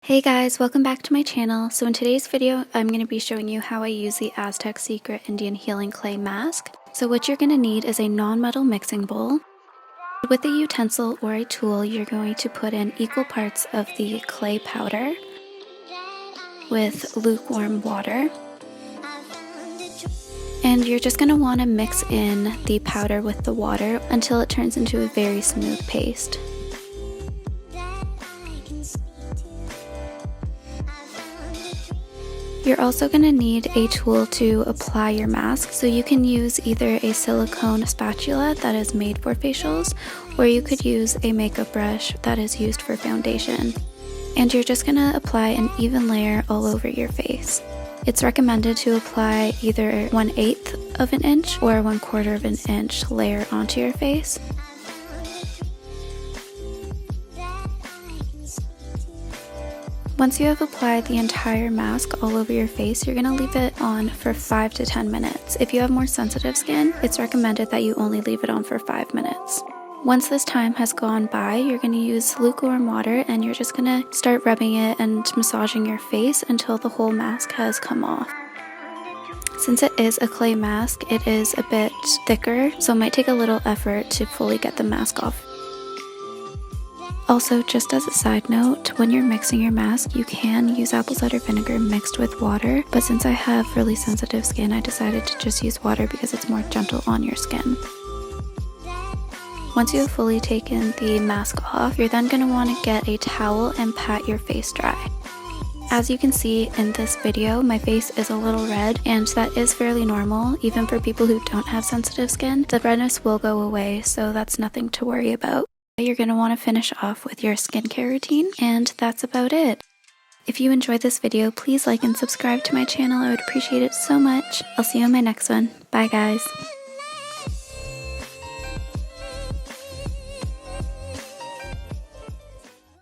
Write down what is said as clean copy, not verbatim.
Hey guys, welcome back to my channel. So in today's video, I'm going to be showing you how I use the Aztec Secret Indian Healing Clay Mask. So what you're going to need is a non-metal mixing bowl. With a utensil or a tool, you're going to put in equal parts of the clay powder with lukewarm water. And you're just going to want to mix in the powder with the water until it turns into a very smooth paste. You're also going to need a tool to apply your mask, so you can use either a silicone spatula that is made for facials, or you could use a makeup brush that is used for foundation. And you're just going to apply an even layer all over your face. It's recommended to apply either 1/8 of an inch or 1/4 of an inch layer onto your face. Once you have applied the entire mask all over your face, you're going to leave it on for 5 to 10 minutes. If you have more sensitive skin, it's recommended that you only leave it on for 5 minutes. Once this time has gone by, you're going to use lukewarm water and you're just going to start rubbing it and massaging your face until the whole mask has come off. Since it is a clay mask, it is a bit thicker, so it might take a little effort to fully get the mask off. Also, just as a side note, when you're mixing your mask, you can use apple cider vinegar mixed with water, but since I have really sensitive skin, I decided to just use water because it's more gentle on your skin. Once you have fully taken the mask off, you're then going to want to get a towel and pat your face dry. As you can see in this video, my face is a little red, and that is fairly normal. Even for people who don't have sensitive skin, the redness will go away, so that's nothing to worry about. You're going to want to finish off with your skincare routine, and that's about it. If you enjoyed this video, please like and subscribe to my channel. I would appreciate it so much. I'll see you in my next one. Bye guys.